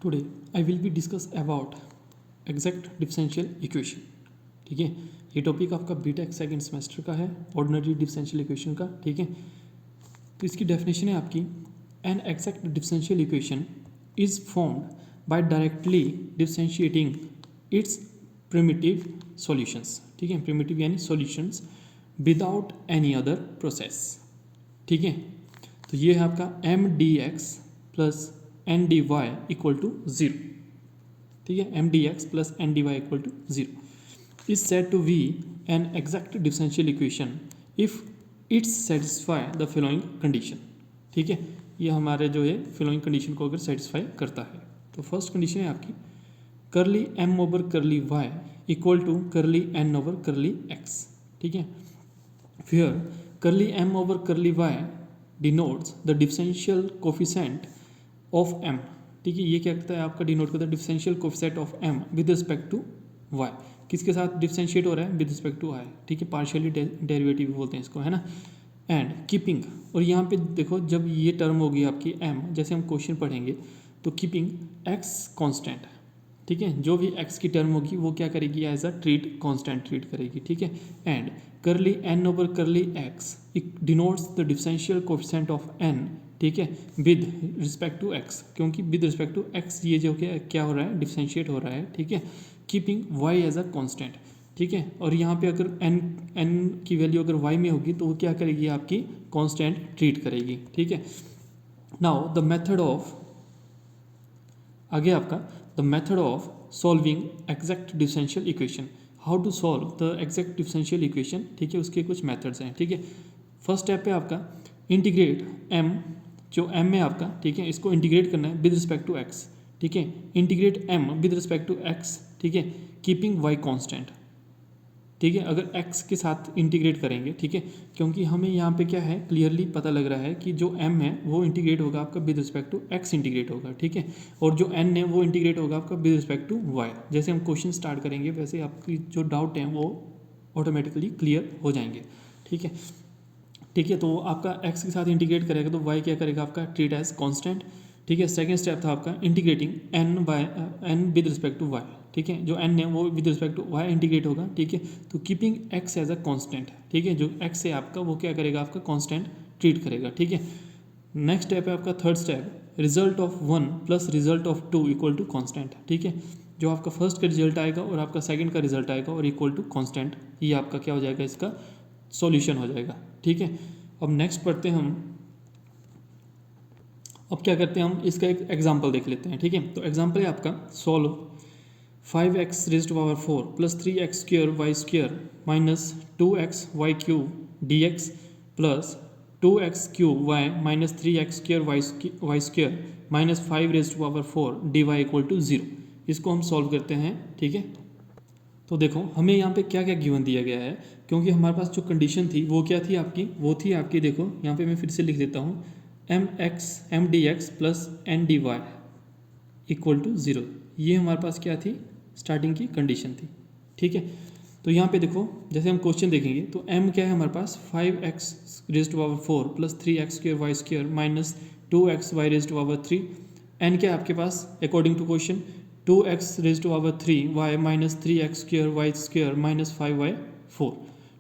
Today I will be discuss about exact differential equation. ठीक है, ये टॉपिक आपका बीटेक सेकंड सेमेस्टर का है, ऑर्डिनरी डिफरेंशियल इक्वेशन का। ठीक है, तो इसकी डेफिनेशन है आपकी, an exact differential equation is formed by directly differentiating its primitive solutions. ठीक है, प्रिमिटिव यानी solutions without any other process. ठीक है, तो ये है आपका M D X plus N D Y equal to zero. ठीक है, M D X plus N D Y equal to zero is said to be an exact differential equation if its satisfy the following condition. ठीक है, ये हमारे जो है following condition को अगर सेटिस्फाई करता है तो फर्स्ट कंडीशन है आपकी curly M over curly Y equal to curly N over curly X. ठीक है, फिर curly M over curly Y denotes the differential coefficient of M. ठीक है, ये क्या करता है आपका, डिनोट करता है differential coefficient of M with respect to Y. किसके साथ डिफरेंशिएट हो रहा है, विद रिस्पेक्ट टू आई। ठीक है, पार्शियली डेरिवेटिव बोलते हैं इसको, है ना। एंड कीपिंग, और यहाँ पे देखो जब ये टर्म होगी आपकी एम, जैसे हम क्वेश्चन पढ़ेंगे तो कीपिंग एक्स कांस्टेंट। ठीक है, जो भी एक्स की टर्म होगी वो क्या करेगी, as a treat constant treat करेगी। ठीक है, and curly N over curly X denotes the differential coefficient of N. ठीक है, विद रिस्पेक्ट टू एक्स, क्योंकि विद रिस्पेक्ट टू एक्स ये जो क्या हो रहा है, डिफरेंशिएट हो रहा है। ठीक है, keeping Y as a constant. ठीक है, और यहाँ पे अगर एन की वैल्यू अगर वाई में होगी तो वो क्या करेगी, आपकी कांस्टेंट ट्रीट करेगी। ठीक है, नाउ द मेथड ऑफ, आगे आपका the method of solving exact differential equation, how to solve the exact differential equation. ठीक है, उसके कुछ मेथड्स हैं। ठीक है, फर्स्ट स्टेप पे आपका इंटीग्रेट एम, जो एम है आपका, ठीक है, इसको इंटीग्रेट करना है विद रिस्पेक्ट टू एक्स। ठीक है, integrate M with respect to X. ठीक है, कीपिंग वाई कांस्टेंट। ठीक है, अगर एक्स के साथ इंटीग्रेट करेंगे, ठीक है, क्योंकि हमें यहाँ पे क्या है, क्लियरली पता लग रहा है कि जो एम है वो इंटीग्रेट होगा आपका with respect to X integrate होगा। ठीक है, और जो एन है वो इंटीग्रेट होगा आपका विद रिस्पेक्ट टू वाई। जैसे हम क्वेश्चन स्टार्ट करेंगे वैसे आपकी जो डाउट है वो ऑटोमेटिकली क्लियर हो जाएंगे। ठीक है, ठीक है, तो आपका एक्स के साथ इंटीग्रेट करेगा तो वाई क्या करेगा आपका, ट्रीट एज कांस्टेंट। ठीक है, सेकंड स्टेप था आपका integrating N by N with respect to Y. ठीक है, जो एन है वो with respect to Y integrate होगा। ठीक है, तो keeping X as a constant. ठीक है, जो एक्स है आपका वो क्या करेगा, आपका कांस्टेंट ट्रीट करेगा। ठीक है, नेक्स्ट स्टेप है आपका third step, result of one plus result of two equal to constant. ठीक है, जो आपका फर्स्ट का रिजल्ट आएगा और आपका सेकंड का रिजल्ट आएगा और इक्वल टू कांस्टेंट, ये आपका क्या हो जाएगा, इसका सॉल्यूशन हो जाएगा। ठीक है, अब नेक्स्ट पढ़ते हैं हम, अब क्या करते हैं हम, इसका एक एग्जांपल देख लेते हैं। ठीक है, तो एग्जांपल है आपका solve 5x raised to power 4 plus 3x square Y square minus 2x Y cube D X plus 2x cube Y minus 3x square Y square minus 5 raised to power 4 D Y equal to 0। इसको हम solve करते हैं। ठीक है, तो देखो हमें यहाँ पे क्या क्या गिवन दिया गया है, क्योंकि हमारे पास जो कंडीशन थी वो क्या थी आपकी, वो थी आपकी, देखो यहाँ पे मैं फिर से लिख देता हूँ, M D X plus N D Y equal to 0। ये हमारे पास क्या थी, स्टार्टिंग की कंडीशन थी। ठीक है, तो यहाँ पे देखो जैसे हम क्वेश्चन देखेंगे तो m क्या है हमारे पास, 5x raised to power 4 plus 3x square Y square minus 2x y raised to power 3। n क्या है आपके पास according to question, 2x raised to power 3 y minus 3x square Y square minus 5y 4।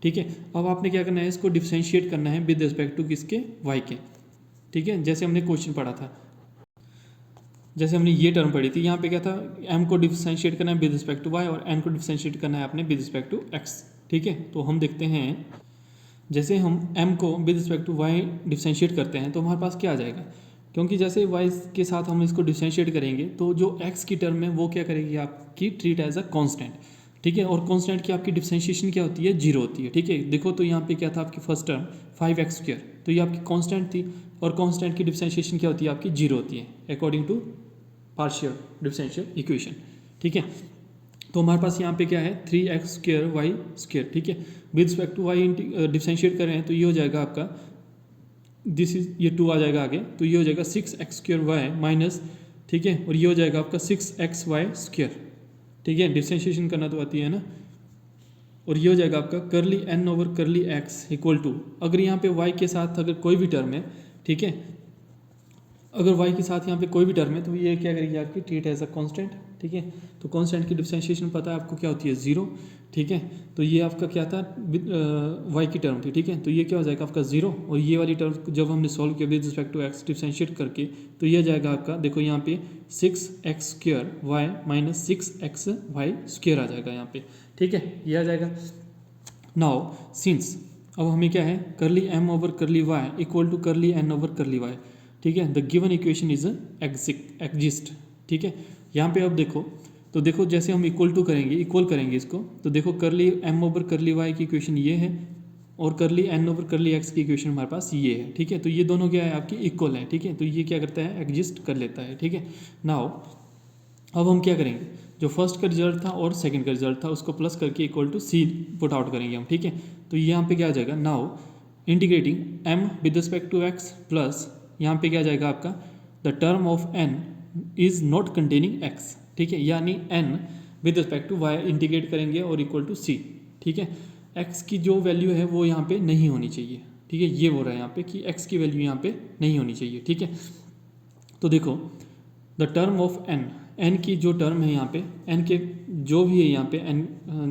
ठीक है, अब आपने क्या करना है, इसको डिफरेंशिएट करना है विद रिस्पेक्ट टू किसके, y के। ठीक है, जैसे हमने क्वेश्चन पढ़ा था, जैसे हमने ये टर्म पढ़ी थी, यहाँ पे क्या था, m को डिफरेंशिएट करना है विद रिस्पेक्ट टू y और n को डिफरेंशिएट करना है आपने विद रिस्पेक्ट टू x। ठीक है, तो हम देखते हैं जैसे हम m को with respect to y differentiate करते हैं तो हमारे पास क्या आ जाएगा, क्योंकि जैसे y के साथ हम इसको डिफरेंशिएट करेंगे तो जो x की टर्म है वो क्या करेगी, आपकी ट्रीट एज अ कांस्टेंट। ठीक है, और कांस्टेंट की आपकी डिफरेंशिएशन क्या होती है, 0 होती है। ठीक है, देखो तो यहाँ पे क्या था आपकी फर्स्ट टर्म 5x स्क्वायर, तो ये आपकी कांस्टेंट थी और कांस्टेंट की डिफरेंशिएशन क्या होती है आपकी, 0 होती है according to partial differential equation. ठीक है, तो हमारे पास यहाँ पे क्या है, 3x स्क्वायर वाई स्क्वायर। ठीक है, with respect to Y differentiate कर रहे हैं तो ये हो जाएगा आपका, दिस इज ये 2 आ जाएगा आगे, तो ये हो जाएगा 6x स्क्वायर वाई माइनस, ठीक है, और ये हो जाएगा आपका 6x वाई स्क्वायर। ठीक है, डिफरेंशिएशन करना तो आती है ना, और ये हो जाएगा आपका curly n over curly x equal to, अगर यहाँ पे y के साथ अगर कोई भी टर्म है, ठीक है, अगर y के साथ यहाँ पे कोई भी टर्म है तो ये क्या करेगी आपकी, ट्रीट एज अ कांस्टेंट, ठीक है। तो कांस्टेंट की डिफरेंशिएशन पता है आपको क्या होती है, 0, ठीक है। तो ये आपका क्या था, y की टर्म थी, ठीक है। तो ये क्या हो जाएगा आपका 0, और ये वाली टर्म जब हमने सॉल्व किया with respect to x differentiate करके, तो ये जाएगा आपका, देखो यहाँ पे 6x² y minus 6xy square आ जाएगा यहाँ पे, ठीक है, ये आ जाएगा। नाउ सिंस अब हमें क्या है, curly m over curly y equal to curly n over curly y, ठीक है। The given equation is exist, ठीक है। यहाँ पे अब देखो, तो देखो जैसे हम इक्वल टू करेंगे, इक्वल करेंगे इसको, तो देखो करली m ओवर करली y की इक्वेशन ये है, और करली n ओवर करली x की इक्वेशन हमारे पास ये है, ठीक है। तो ये दोनों क्या है आपकी, इक्वल है, ठीक है। तो ये क्या करता है, एग्जिस्ट कर लेता है, ठीक है। नाउ अब हम क्या करेंगे, जो फर्स्ट का रिजल्ट था और सेकंड का रिजल्ट था उसको प्लस करके equal to C put out करेंगे हम, ठीक है। तो यहाँ पे क्या आ जाएगा, now integrating m with respect to x plus यहाँ पे क्या जाएगा आपका, the term of n is not containing x, ठीक है। यानी n with respect to y integrate करेंगे और इक्वल टू c, ठीक है। x की जो वैल्यू है वो यहाँ पे नहीं होनी चाहिए, ठीक है। ये बोल रहा है यहाँ पे कि x की वैल्यू यहाँ पे नहीं होनी चाहिए, ठीक है। तो देखो द टर्म ऑफ n की जो टर्म है यहाँ पे, n के जो भी है यहाँ पे n,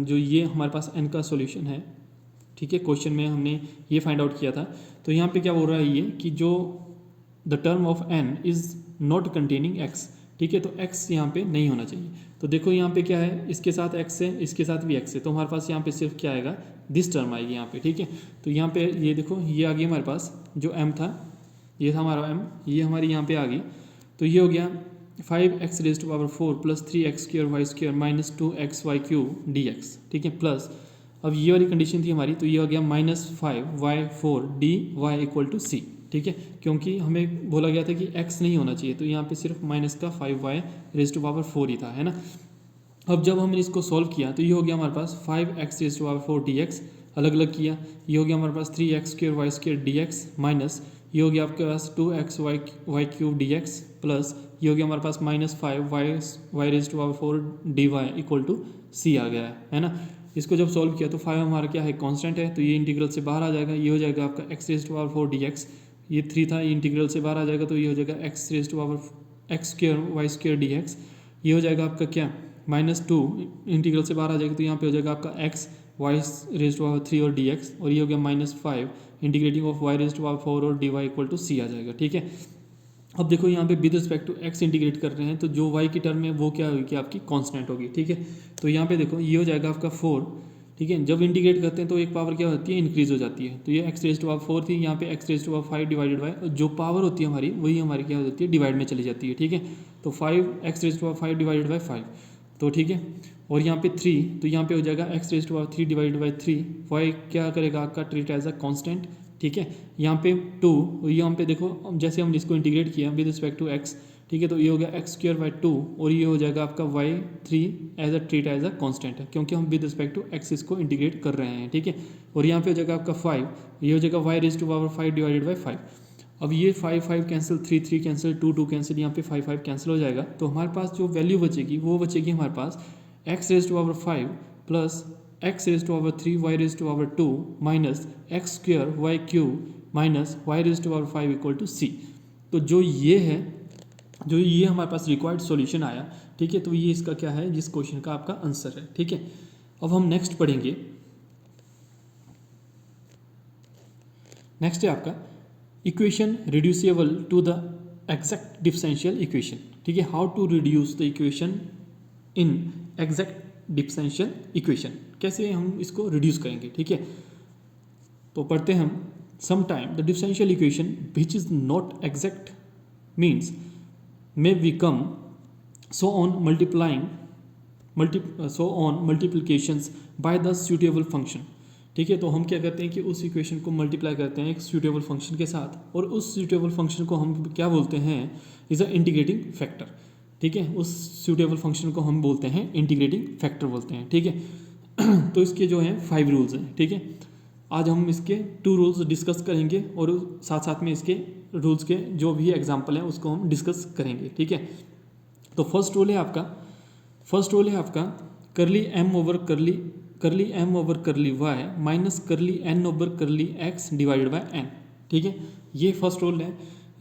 जो ये हमारे पास n का सॉल्यूशन है, ठीक है। क्वेश्चन में हमने ये फाइंड आउट किया था। तो यहाँ पे क्या बोल रहा है ये कि जो the term of n is not containing x, ठीक है। तो x यहाँ पे नहीं होना चाहिए। तो देखो यहाँ पे क्या है, इसके साथ x है, इसके साथ भी x है, तो हमारे पास यहाँ पे सिर्फ क्या आएगा, दिस टर्म आएगी यहाँ पे, ठीक है। तो यहाँ पे ये देखो, ये आ गई हमारे पास, जो m था, ये था हमारा m, ये हमारी यहाँ पे आ गई। तो ये हो गया 5x raise to power 4 plus 3x² y square minus 2xy³ dx, ठीक है। प्लस अब ये वाली कंडीशन थी हमारी, तो ये हो गया -5y4 dy equal to c, ठीक है। क्योंकि हमें बोला गया था कि x नहीं होना चाहिए, तो यहाँ पे सिर्फ माइनस का 5y रेज़ टू पावर 4 ही था, है ना। अब जब हमने इसको सॉल्व किया तो ये हो गया हमारे पास 5x raise to power 4 dx, अलग अलग किया, ये हो गया हमारे पास 3x² y square dx minus ये हो गया आपके पास 2xy³ dx प्लस ये हो गया हमारे पास -5y raise to power 4 dy equal to c आ गया है ना। इसको जब सॉल्व किया तो 5 हमारा क्या है, कांस्टेंट है, तो ये इंटीग्रल से बाहर आ जाएगा, ये हो जाएगा आपका x raise to power 4 dx, ये 3 था, ये इंटीग्रल से बाहर आ जाएगा, तो ये हो जाएगा x raise to power x² y² dx, ये हो जाएगा आपका क्या, -2 इंटीग्रल से बाहर आ जाएगा, तो यहाँ पे हो जाएगा आपका x y raise to power 3 और dx, और ये हो गया -5 integrating of y raise to power 4 और dy इक्वल टू c आ जाएगा, ठीक है। अब देखो यहाँ पे with respect to x integrate कर रहे हैं, तो जो y की टर्म है वो क्या होगी, आपकी कांस्टेंट होगी, ठीक है। तो यहाँ पे देखो ये हो जाएगा आपका 4, ठीक है। जब इंटीग्रेट करते हैं तो एक पावर क्या होती है, इंक्रीज हो जाती है, तो ये x रेज़ टू पावर 4 थी, यहाँ पे x raise to power 5 divided by जो पावर होती है हमारी, वही हमारी क्या हो जाती है, डिवाइड में चली जाती है, ठीक है। तो 5x raise to power 5 divided by 5, तो ठीक है। और यहाँ पे 3, तो यहाँ पे हो जाएगा x raise to power 3 divided by 3, y क्या करेगा आपका, ट्रीट एज अ कांस्टेंट, ठीक है। यहाँ पे 2, यहाँ पे देखो जैसे हमने इसको इंटीग्रेट किया विद रिस्पेक्ट टू x, ठीक है, तो ये हो गया x²/2 और ये हो जाएगा आपका y3 as a treat as a constant है, क्योंकि हम विद रिस्पेक्ट टू x इसको इंटीग्रेट कर रहे हैं, ठीक है। और यहाँ पे हो जाएगा आपका 5, ये हो जाएगा y raise to power 5 divided by 5। अब ये 5 5 कैंसिल, 3 3 कैंसिल, 2 2 कैंसिल, यहाँ पे 5 5 कैंसिल हो जाएगा, तो हमारे पास जो वैल्यू बचेगी वो बचेगी हमारे पास x raise to power 5 plus x raise to power 3 y raise to power 2 minus x² y³ minus y raise to power 5 equal to c। तो जो ये है, जो ये हमारे पास रिक्वायर्ड सॉल्यूशन आया, ठीक है। तो ये इसका क्या है, जिस क्वेश्चन का आपका आंसर है, ठीक है। अब हम नेक्स्ट पढ़ेंगे, नेक्स्ट है आपका equation reducible to the exact differential equation, ठीक है। How to reduce the equation in exact differential equation, कैसे हम इसको रिड्यूस करेंगे, ठीक है। तो पढ़ते हैं हम, sometime the differential equation which is not exact means may become so on multiplications by the suitable function, ठीक है। तो हम क्या करते हैं कि उस इक्वेशन को मल्टीप्लाई करते हैं एक सूटेबल फंक्शन के साथ, और उस सूटेबल फंक्शन को हम क्या बोलते हैं, इज़ अ इंटीग्रेटिंग फैक्टर, ठीक है। उस सूटेबल फंक्शन को हम बोलते हैं इंटीग्रेटिंग फैक्टर बोलते हैं, ठीक है। तो इसके जो हैं 5 रूल्स हैं, ठीक है। आज हम इसके 2 रूल्स डिस्कस करेंगे और साथ साथ में इसके रूल्स के जो भी एग्जांपल हैं उसको हम डिस्कस करेंगे, ठीक है। तो फर्स्ट रूल है आपका करली m over curly y minus curly n over curly x divided by n, ठीक है। ये फर्स्ट रूल है।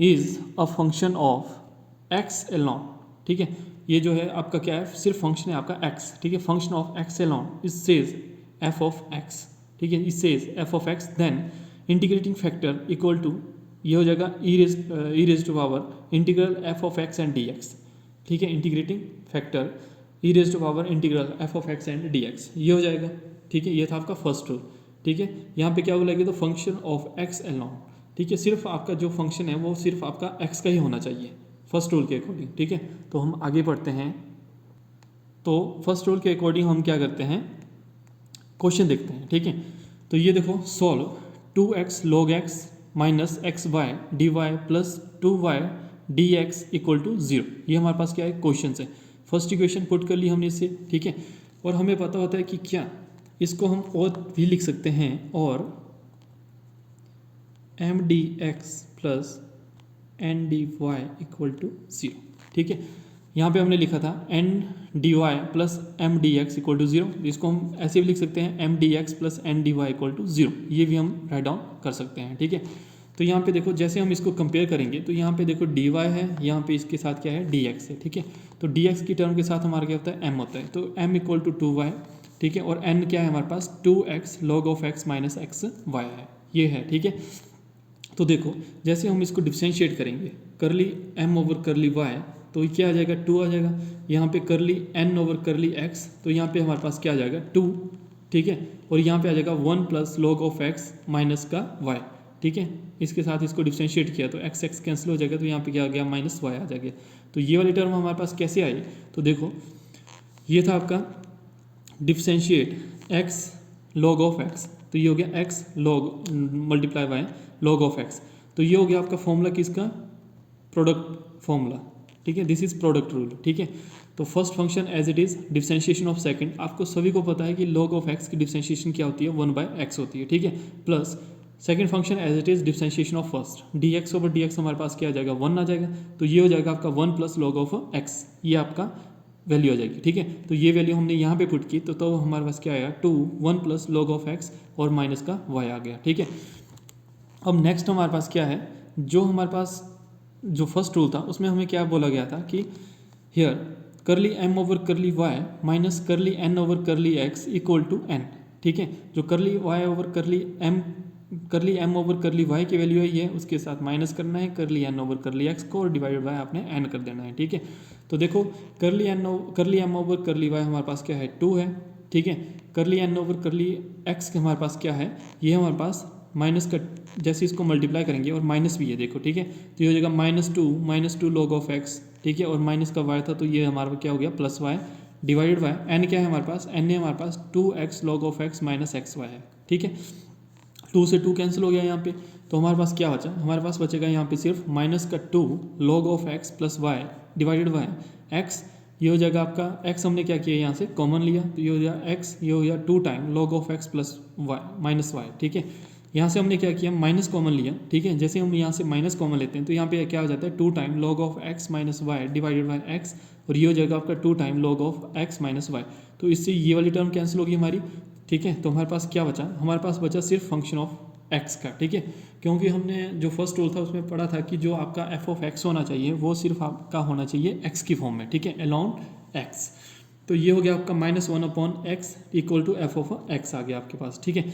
Is a function of x Elon, ठीक है, ये जो है आपका क्या है, सिर्फ फंक्शन है आपका एक्स, ठीक है, function of x alone is says f of x, ठीक है, is says f of x, then integrating factor equal to, ये हो जाएगा e raise to power integral f of x and d x, ठीक है, integrating factor e raise to power integral f of x and d x, ये हो जाएगा, ठीक है, ये था आपका फर्स्ट रूल, ठीक है। यहाँ पे क्या बोलेगा, तो फंक्शन ऑफ एक्स एलॉन, ठीक है, सिर्फ आपका जो फंक्शन है वो सिर्फ आपका एक्स का ही होना चाहिए फर्स्ट रूल के अकॉर्डिंग, ठीक है। तो हम आगे बढ़ते हैं, तो फर्स्ट रूल के अकॉर्डिंग हम क्या करते हैं, क्वेश्चन देखते हैं, ठीक है। तो ये देखो, solve 2x log x minus X Y D Y plus 2y D X equal to 0, ये हमारे पास क्या है, क्वेश्चन है। फर्स्ट इक्वेशन पुट कर ली हमने इससे, ठीक है, और हमें पता होता है कि क्या इसको हम और भी लिख सकते हैं, और M D X plus N D Y equal to 0, ठीक है। यहाँ पे हमने लिखा था N D Y plus M D X equal to 0, इसको हम ऐसे भी लिख सकते हैं M D X plus N D Y equal to 0, ये भी हम राइट डाउन कर सकते हैं, ठीक है। तो यहाँ पे देखो, जैसे हम इसको कंपेयर करेंगे तो यहाँ पे देखो डी वाई है, यहाँ पे इसके साथ क्या है, डी एक्स है, ठीक है। तो डी एक्स की टर्म के साथ हमारा क्या होता है, एम होता है, तो एम इक्वल टू 2y, ठीक है, और एन क्या है हमारे पास, 2x log of x minus X Y है, ये है, ठीक है। तो देखो, जैसे हम इसको डिफ्रेंशिएट करेंगे, करली m ओवर करली y, तो ये क्या आ जाएगा, 2 आ जाएगा, यहाँ पे करली n ओवर करली x, तो यहाँ पे हमारे पास क्या आ जाएगा, 2, ठीक है, और यहाँ पे आ जाएगा 1 plus log of x minus का y, ठीक है। इसके साथ इसको डिफ्रेंशिएट किया तो x x कैंसिल हो जाएगा, तो यहाँ पे क्या आ गया, माइनस y आ जाएगा। तो ये वाली टर्म हमारे पास कैसे आई, तो देखो, ये था आपका differentiate x log of x, तो ये हो गया x log multiply by log of x, तो ये हो गया आपका फॉर्मूला किसका, प्रोडक्ट फॉर्मूला, ठीक है, दिस इज प्रोडक्ट रूल, ठीक है। तो first function as it is differentiation of second, आपको सभी को पता है कि log ऑफ x की डिफ्रेंशिएशन क्या होती है, 1/x होती है, ठीक है, plus second function as it is differentiation of first, dx over dx हमारे पास क्या आ जाएगा, 1 आ जाएगा, तो ये हो जाएगा आपका 1 प्लस log ऑफ x, ये आपका वैल्यू आ जाएगी, ठीक है। तो ये वैल्यू हमने यहाँ पे पुट की, तो हमारे पास क्या आएगा, 2 1 प्लस log ऑफ x और माइनस का y आ गया, ठीक है। अब नेक्स्ट हमारे पास क्या है, जो हमारे पास जो फर्स्ट रूल था उसमें हमें क्या बोला गया था कि here curly m over curly y minus curly n over curly x equal to n, ठीक है। जो curly y over curly m over curly y की वैल्यू है ये, उसके साथ माइनस करना है करली n ओवर करली x को, और डिवाइडेड बाय आपने n कर देना है, ठीक है। तो देखो, करली m ओवर करली y हमारे पास क्या है, 2 है, ठीक है। करली n ओवर करली x के हमारे पास क्या है, ये हमारे पास माइनस का, जैसे इसको मल्टीप्लाई करेंगे और माइनस भी है, देखो, ठीक है, तो ये हो जाएगा -2 log ऑफ x, ठीक है, और माइनस का y था, तो ये हमारा क्या हो गया, plus y divided by n, क्या है हमारे पास, n है हमारे पास 2x log of x minus X Y है, ठीक है। 2 से 2 कैंसिल हो गया यहाँ पे, तो हमारे पास क्या बचा, हमारे पास बचेगा यहाँ पे सिर्फ माइनस का 2 log of x plus Y divided by x, ये हो जाएगा आपका x, हमने क्या किया यहाँ से कॉमन लिया, तो ये हो जाएगा x, ये हो गया 2 time log of x plus Y minus Y, ठीक है। यहाँ से हमने क्या किया, माइनस कॉमन लिया, ठीक है, जैसे हम यहाँ से माइनस कॉमन लेते हैं तो यहाँ पे क्या हो जाता है, 2 time log of x minus Y divided by x, और ये हो जाएगा आपका 2 time log of x minus Y, तो इससे ये वाली टर्म कैंसिल होगी हमारी, ठीक है। तो हमारे पास क्या बचा, हमारे पास बचा सिर्फ फंक्शन ऑफ x का, ठीक है, क्योंकि हमने जो फर्स्ट रूल था उसमें पढ़ा था कि जो आपका f ऑफ x होना चाहिए वो सिर्फ आपका होना चाहिए x की फॉर्म में, ठीक है, अलोन x, तो ये हो गया आपका -1/x equal to f of x आ गया आपके पास, ठीक है।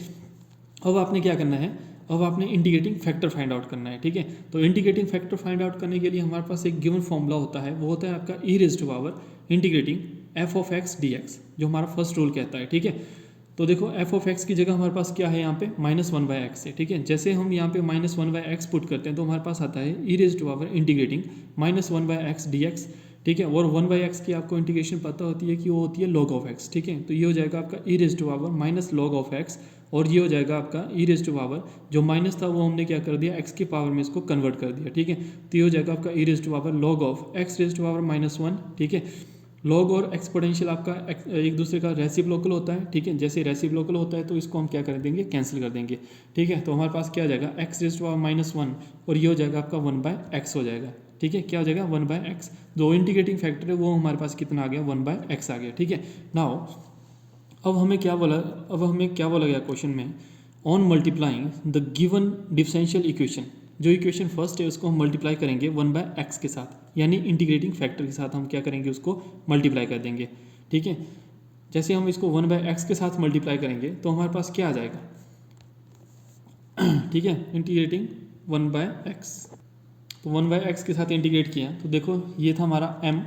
अब आपने क्या करना है, अब आपने इंटीग्रेटिंग फैक्टर फाइंड आउट करना है, ठीक है। तो इंटीग्रेटिंग फैक्टर फाइंड आउट करने के लिए हमारे पास एक गिवन फॉर्मूला होता है, वो होता है आपका E raise to power integrating f of x dx, जो हमारा फर्स्ट रूल कहता है, ठीक है। तो देखो, f ऑफ x की जगह हमारे पास क्या है यहाँ पे, -1/x है, ठीक है। जैसे हम यहाँ पे -1/x पुट करते हैं तो हमारे पास आता है E raise to power integrating -1/x dx, ठीक है, और 1/x की आपको इंटीग्रेशन पता होती है कि वो होती है log ऑफ x, ठीक है। तो ये हो जाएगा आपका E raise to power minus log of x, और ये हो जाएगा आपका ई रेज़ टू पावर, जो माइनस था वो हमने क्या कर दिया, x की पावर में इसको कन्वर्ट कर दिया, ठीक है। तो ये हो जाएगा आपका E raise to power log of x raise to power -1, ठीक है। लॉग और एक्सपोनेंशियल आपका एक दूसरे का रेसिप्रोकल होता है, ठीक है। जैसे रेसिप्रोकल होता है तो इसको हम क्या कर देंगे, कैंसिल कर देंगे, ठीक है। तो हमारे पास क्या आ जाएगा, x रेज़ टू पावर -1, और ये हो जाएगा आपका 1/x हो जाएगा, ठीक है। क्या हो जाएगा, 1/x, जो इंटीग्रेटिंग फैक्टर है वो हमारे पास कितना आ गया, 1/x आ गया, ठीक है। नाउ अब हमें क्या बोला गया क्वेश्चन में, on multiplying the given differential equation, जो इक्वेशन फर्स्ट है उसको हम मल्टीप्लाई करेंगे 1/x के साथ, यानी इंटीग्रेटिंग फैक्टर के साथ हम क्या करेंगे, उसको मल्टीप्लाई कर देंगे। ठीक है, जैसे हम इसको 1/x के साथ मल्टीप्लाई करेंगे तो हमारे पास क्या आ जाएगा, ठीक है, इंटीग्रेटिंग 1/x। तो 1/x के साथ इंटीग्रेट किया तो देखो ये था हमारा m,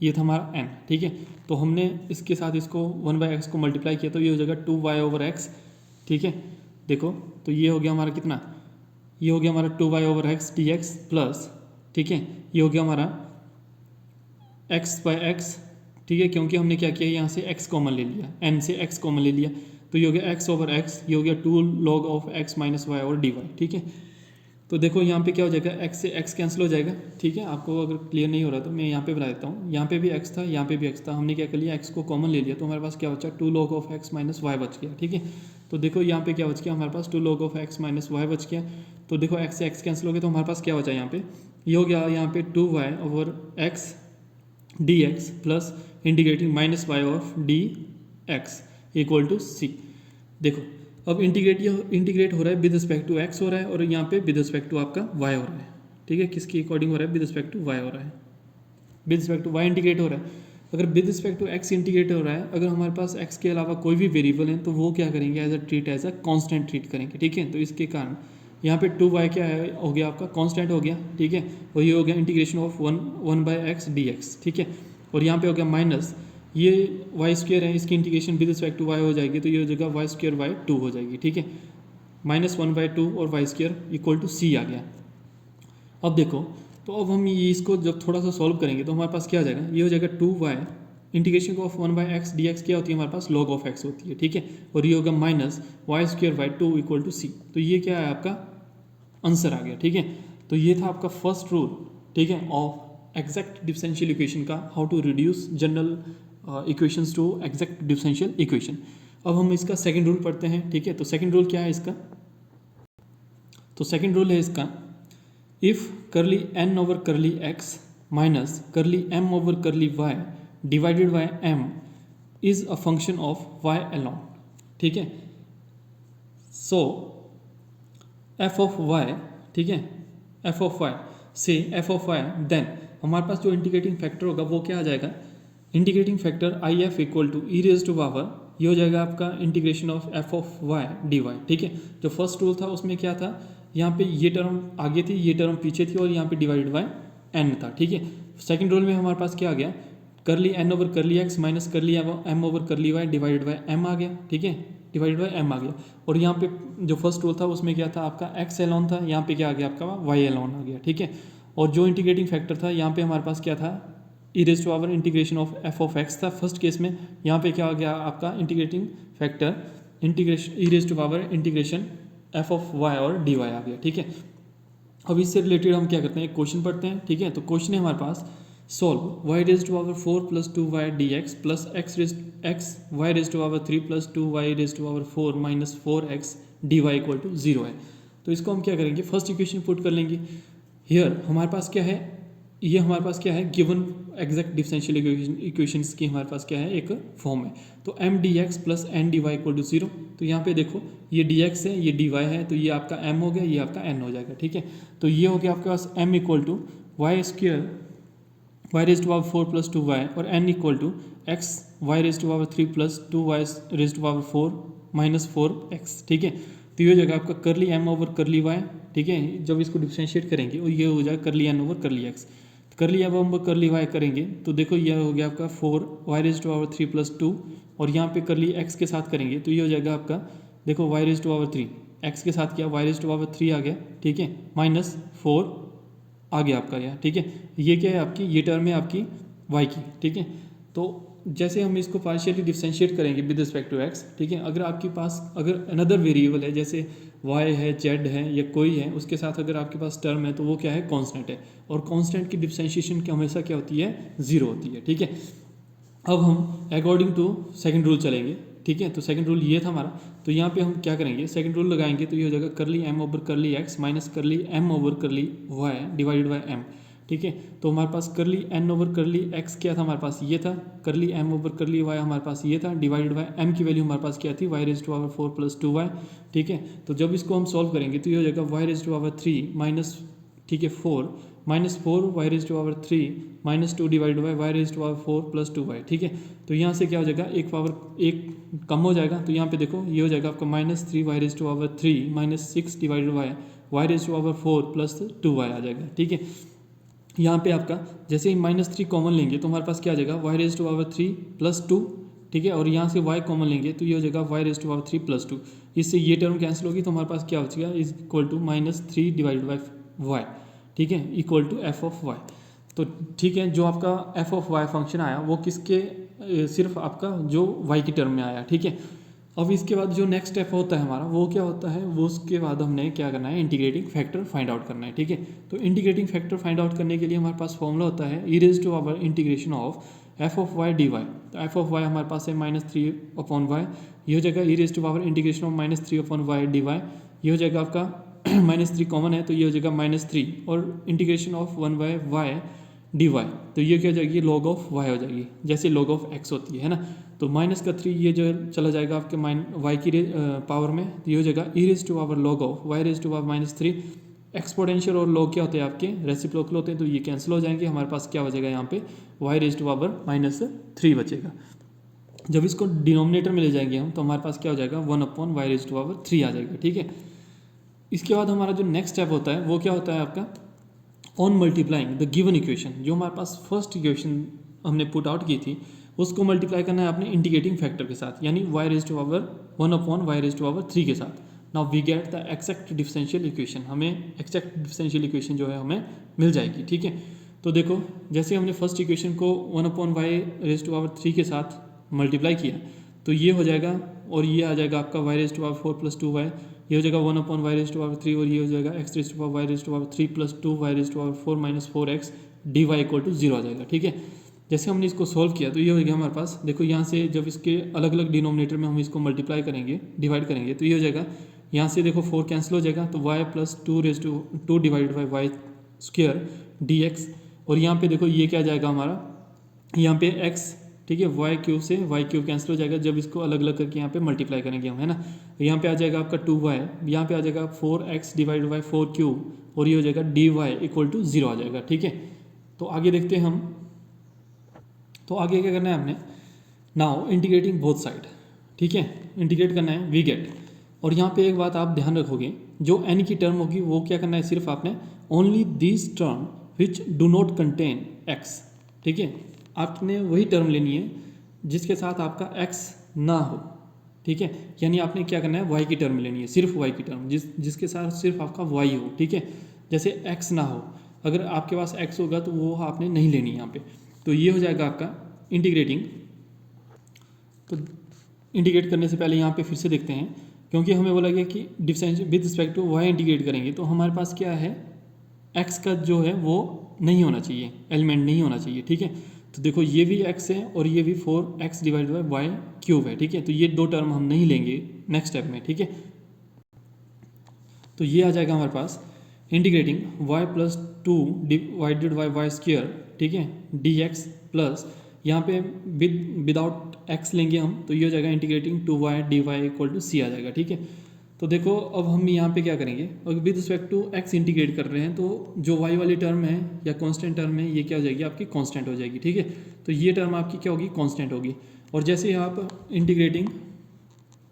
ये था हमारा n। ठीक है, तो हमने इसके साथ इसको 1/x को मल्टीप्लाई किया तो ये हो जाएगा 2y/x। ठीक है, देखो तो ये हो गया हमारा कितना, ये हो गया हमारा 2y/x dx प्लस, ठीक है, ये हो गया हमारा x/x। ठीक है, क्योंकि हमने क्या किया, यहाँ से x कॉमन ले लिया, n से x कॉमन ले लिया, तो ये हो गया x/x, ये हो गया 2 log of x - y और dy। ठीक है, तो देखो यहाँ पे क्या हो जाएगा, x से x कैंसिल हो जाएगा। ठीक है, आपको अगर क्लियर नहीं हो रहा तो मैं यहाँ पे बता देता हूँ, यहाँ पे भी x था, यहाँ पे भी x था, हमने क्या कर लिया, x को कॉमन ले लिया तो हमारे पास क्या बचा, 2 log of x - y बच गया। ठीक है, तो देखो यहाँ पे क्या बच गया हमारे पास, 2 log of x - y बच गया। तो देखो x से x कैंसिल हो गया तो हमारे पास क्या बचा, यहाँ पे ये हो गया, यहाँ पे 2y/x dx plus integrating -y of dx equal to c। देखो अब इंटीग्रेट हो रहा है विद रिस्पेक्ट टू x हो रहा है, और यहाँ पे विद रिस्पेक्ट टू आपका y हो रहा है। ठीक है, किसके अकॉर्डिंग हो रहा है, विद रिस्पेक्ट टू y हो रहा है, with respect to y integrate हो रहा है। अगर with respect to x integrate हो रहा है, अगर हमारे पास x के अलावा कोई भी वेरिएबल है तो वो क्या करेंगे, एज अ कांस्टेंट ट्रीट करेंगे। ठीक है, तो इसके कारण यहाँ पे 2y क्या है, हो गया आपका कांस्टेंट हो गया। ठीक है, और ये हो गया इंटीग्रेशन ऑफ 1/x dx। ठीक है, और यहाँ पे हो गया माइनस, ये y² है, इसकी integration with respect to y हो जाएगी तो ये हो जाएगा y²/2 हो जाएगी। ठीक है, -1/2 और y² इक्वल टू c आ गया। अब देखो, तो अब हम ये इसको जब थोड़ा सा सॉल्व करेंगे तो हमारे पास क्या आ जाएगा, ये हो जाएगा 2y integration of 1/x dx क्या होती है हमारे पास, log ऑफ x होती है। ठीक है, और ये होगा -y²/2 इक्वल टू c। तो ये क्या है, आपका आंसर आ गया। ठीक है, तो ये था आपका फर्स्ट रूल, ठीक है, ऑफ एग्जैक्ट डिफरेंशियल इक्वेशन का, how to reduce general equations to exact differential equation. अब हम इसका सेकंड रूल पढ़ते हैं। ठीक है, तो सेकंड रूल क्या है इसका, तो सेकंड रूल है इसका, इफ करली n over curly x minus करली m over curly y divided bye m is a function of y alone. ठीक है, सो f ऑफ y, ठीक है, f ऑफ y से f ऑफ y, देन हमारे पास जो इंटीग्रेटिंग फैक्टर होगा वो क्या आ जाएगा, integrating factor I F equal to E raise to power, ये हो जाएगा आपका integration of F of Y D Y. ठीक है, जो फर्स्ट रूल था उसमें क्या था, यहाँ पे ये टर्म आगे थी, ये टर्म पीछे थी, और यहाँ पे डिवाइडेड बाय एन था। ठीक है, सेकंड रूल में हमारे पास क्या आ गया, curly N over curly x minus curly M over curly Y divided by m आ गया। ठीक है, डिवाइडेड बाय एम आ गया, और यहाँ पे जो फर्स्ट रूल था उसमें क्या था आपका एक्स एलॉन था, यहाँ पे क्या आ गया आपका वाई एलॉन आ गया। ठीक है, और जो इंटीग्रेटिंग फैक्टर था यहाँ पे हमारे पास क्या था, e raise to power integration of F of x था फर्स्ट केस में, यहाँ पे क्या आ गया आपका integrating factor integration e raise to power integration f of y और डी वाई आ गया। ठीक है, अब इससे रिलेटेड हम क्या करते हैं, एक क्वेश्चन पढ़ते हैं। ठीक है, तो क्वेश्चन है हमारे पास, solve y raise to power 4 plus 2y dx plus x y raise to power 3 plus 2y raise to power 4 minus 4x dy equal to 0 है। तो इसको हम क्या करेंगे, फर्स्ट इक्वेशन पुट कर लेंगे। हियर हमारे पास क्या है, ये हमारे पास क्या है, गिवन एग्जैक्ट डिफरेंशियल इक्वेशंस की हमारे पास क्या है, एक फॉर्म है। तो M D X plus N D Y equal to 0। तो यहाँ पे देखो ये डी एक्स है, ये डी वाई है, तो ये आपका एम हो गया, ये आपका एन हो जाएगा। ठीक है, तो ये हो गया आपके पास m equal to y square y raise to power 4 plus 2y, और n equal to x y raise to power 3 plus 2y raise to power 4 minus 4x। ठीक है, तो ये हो जाएगा आपका करली एम ओवर करली वाई। ठीक है, जब इसको डिफ्रेंशिएट करेंगे और ये हो जाएगा curly N over curly X, curly M over curly Y करेंगे तो देखो ये हो गया आपका 4 Y raise to power 3 plus 2, और यहाँ पे करली एक्स के साथ करेंगे तो ये हो जाएगा आपका, देखो Y raise to power 3, X के साथ किया वाई रेज टू पावर 3 आ गया। ठीक है, माइनस 4 आ गया आपका यहाँ। ठीक है, ये क्या है आपकी, ये टर्म है आपकी y की। ठीक है, तो जैसे हम इसको पार्शियली डिफरेंशिएट करेंगे विद रिस्पेक्ट टू x। ठीक है, अगर आपके पास अगर अनदर वेरिएबल है जैसे y है, z है, या कोई है, उसके साथ अगर आपके पास टर्म है तो वो क्या है, कांस्टेंट है, और कांस्टेंट की डिफरेंशिएशन की हमेशा क्या होती है, 0 होती है। ठीक है, अब हम अकॉर्डिंग टू सेकंड रूल चलेंगे। ठीक है, तो सेकंड रूल ये था हमारा, तो यहाँ पे हम क्या करेंगे, सेकंड रूल लगाएंगे तो ये हो जाएगा curly M over curly x minus curly M over curly Y divided by M. ठीक है। तो हमारे पास करली एन ओवर करली एक्स क्या था, हमारे पास ये था, करली एम ओवर करली वाई हमारे पास ये था, डिवाइडेड बाय एम की वैल्यू हमारे पास क्या थी, Y raise to power 4 plus 2y, ठीक है। तो जब इसको हम सॉल्व करेंगे तो ये हो जाएगा Y raise to power 3 minus, ठीक है, 4 minus 4 Y raise to power 3 minus 2 divided by Y raise to power 4 plus 2y, ठीक है। तो यहाँ से क्या हो जाएगा, एक पावर एक कम हो जाएगा, तो यहाँ पे देखो ये हो जाएगा आपका minus 3 Y raise to power 3 minus 6 divided by Y raise to power 4 plus 2y आ जाएगा, ठीक है। यहाँ पे आपका जैसे ही -3 कॉमन लेंगे तो हमारे पास क्या आ जाएगा, Y raise to power 3 plus 2, ठीक है। और यहाँ से y कॉमन लेंगे तो ये हो जाएगा Y raise to power 3 plus 2, इससे ये टर्म कैंसिल होगी तो हमारे पास क्या बचेगा, is equal to -3 divided by Y, ठीक है, equal to F of Y. तो ठीक है, जो आपका एफ ऑफ वाई फंक्शन आया वो किसके, सिर्फ आपका जो वाई की टर्म में आया, ठीक है। अब इसके बाद जो नेक्स्ट स्टेप होता है हमारा वो क्या होता है, वो उसके बाद हमने क्या करना है, इंटीग्रेटिंग फैक्टर फाइंड आउट करना है, ठीक है। तो इंटीग्रेटिंग फैक्टर फाइंड आउट करने के लिए हमारे पास फॉर्मूला होता है e raise to power integration of F of Y D y. तो एफ ऑफ वाई हमारे पास है -3/y, ये हो जाएगा e raise to power integration of -3/y d y, ये हो जाएगा आपका -3 कॉमन है तो ये हो जाएगा -3 और integration of 1/y D y, तो ये क्या हो जाएगी, लॉग ऑफ वाई हो जाएगी, जैसे लॉग ऑफ एक्स होती है ना। तो -3 ये जो चला जाएगा आपके वाई की पावर में, तो ये हो जाएगा e raise to power log of y raise to power -3। Exponential और लॉग क्या होते हैं आपके, रेसिप्रोकल होते हैं, तो ये कैंसिल हो जाएंगे, हमारे पास क्या बचेगा यहाँ पे वाई रेज टू पावर -3 बचेगा। जब इसको डिनोमिनेटर में ले जाएंगे हम तो हमारे पास क्या हो जाएगा 1/y रेज टू पावर 3 आ जाएगा, ठीक है। इसके बाद हमारा जो नेक्स्ट स्टेप होता है वो क्या होता है आपका, on multiplying the given equation, जो हमारे पास फर्स्ट इक्वेशन हमने पुट आउट की थी उसको मल्टीप्लाई करना है आपने इंटीग्रेटिंग फैक्टर के साथ, यानी y raise to power 1/y raise to power 3 के साथ। Now we get the exact differential equation, हमें एक्जैक्ट डिफरेंशियल इक्वेशन जो है हमें मिल जाएगी, ठीक है। तो देखो जैसे हमने फर्स्ट इक्वेशन को 1/y रेज टू पावर 3 के साथ मल्टीप्लाई किया तो ये हो जाएगा, और ये आ जाएगा आपका y raise to power 4 plus 2y, ये हो जाएगा 1/y रेज टू पावर 3 और ये हो जाएगा x raise to power y raise to power 3 plus 2y raise to power 4 minus 4x dy equal to 0 आ जाएगा, ठीक है। जैसे हमने इसको सॉल्व किया तो ये हो गया हमारे पास, देखो यहाँ से जब इसके अलग अलग डिनोमिनेटर में हम इसको मल्टीप्लाई करेंगे, डिवाइड करेंगे, तो ये हो जाएगा, यहाँ से देखो 4 कैंसिल हो जाएगा तो y plus 2 raise to 2 divide by Y square D X, और यहाँ पे देखो ये क्या जाएगा हमारा, यहाँ पे x, ठीक है, वाई क्यूब से वाई क्यूब कैंसिल हो जाएगा जब इसको अलग अलग करके यहाँ पे मल्टीप्लाई करेंगे हम, है ना। तो यहाँ पे आ जाएगा आपका 2y, यहाँ पे आ जाएगा 4x डिवाइड बाई 4 क्यूब, और ये हो जाएगा dy इक्वल टू 0 आ जाएगा, ठीक है। तो आगे देखते हैं हम, तो आगे क्या करना है हमने, नाउ इंटीग्रेटिंग बोथ साइड, ठीक है, इंटीग्रेट करना है वी गेट। और यहाँ पे एक बात आप ध्यान रखोगे, जो n की टर्म होगी वो क्या करना है, सिर्फ आपने only this term which do not contain x, ठीक है, आपने वही टर्म लेनी है जिसके साथ आपका x ना हो, ठीक है। यानी आपने क्या करना है, y की टर्म लेनी है, सिर्फ y की टर्म जिसके साथ सिर्फ आपका y हो, ठीक है। जैसे x ना हो, अगर आपके पास x होगा तो वो आपने नहीं लेनी यहाँ पे। तो ये हो जाएगा आपका इंटीग्रेटिंग। तो इंटीग्रेट करने से पहले यहाँ पे फिर से देखते हैं, क्योंकि हमें बोला गया कि differential with respect to y integrate करेंगे, तो हमारे पास क्या है, x का जो है वो नहीं होना चाहिए, एलिमेंट नहीं होना चाहिए, ठीक है। तो देखो ये भी x है और ये भी 4x divide by Y cube है, ठीक है। तो ये दो टर्म हम नहीं लेंगे नेक्स्ट स्टेप में, ठीक है। तो ये आ जाएगा हमारे पास integrating y plus 2 divided by Y square, ठीक है, dx प्लस यहाँ पे विदाउट x लेंगे हम तो ये हो जाएगा integrating 2y dy equal to c आ जाएगा, ठीक है। तो देखो अब हम यहाँ पे क्या करेंगे, और with respect to x integrate कर रहे हैं तो जो y वाली टर्म है या कांस्टेंट टर्म है ये क्या हो जाएगी, आपकी कांस्टेंट हो जाएगी, ठीक है। तो ये टर्म आपकी क्या होगी, कांस्टेंट होगी। और जैसे ही आप इंटीग्रेटिंग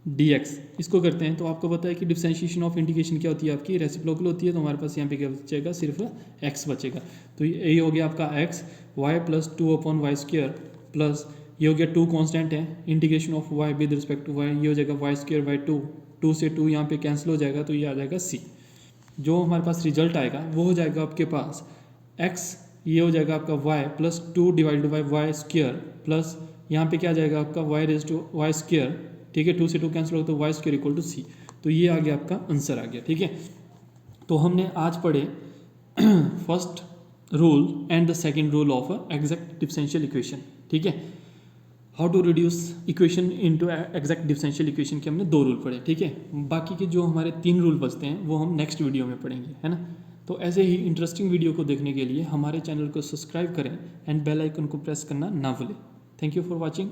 dx इसको करते हैं तो आपको पता है कि डिफरेंशिएशन ऑफ इंटीग्रेशन क्या होती है, आपकी रेसिप्रोकल होती है। तो हमारे पास यहाँ पे क्या बचेगा, सिर्फ x बचेगा। तो ये हो गया आपका x, y plus 2/y square plus ये हो गया 2 कांस्टेंट है, integration of y with respect to y, ये हो जाएगा y स्क्वायर बाई 2, 2 से 2 यहाँ पे कैंसिल हो जाएगा तो ये आ जाएगा c। जो हमारे पास रिजल्ट आएगा वो हो जाएगा आपके पास x, ये हो जाएगा आपका y plus 2 divide by Y square plus यहाँ पे क्या आ जाएगा आपका y raise to Y square, ठीक है, 2 से 2 कैंसिल हो तो Y square equal to c। तो ये आ गया आपका आंसर आ गया, ठीक है। तो हमने आज पढ़े first rule and the second rule of exact differential equation, ठीक है। How to reduce equation into exact differential equation के हमने 2 रूल पढ़े, ठीक है। बाकी के जो हमारे 3 रूल बचते हैं वो हम नेक्स्ट वीडियो में पढ़ेंगे, है ना। तो तो ऐसे ही इंटरेस्टिंग वीडियो को देखने के लिए हमारे चैनल को सब्सक्राइब करें एंड बेल आइकन को प्रेस करना ना भूलें। Thank you for watching.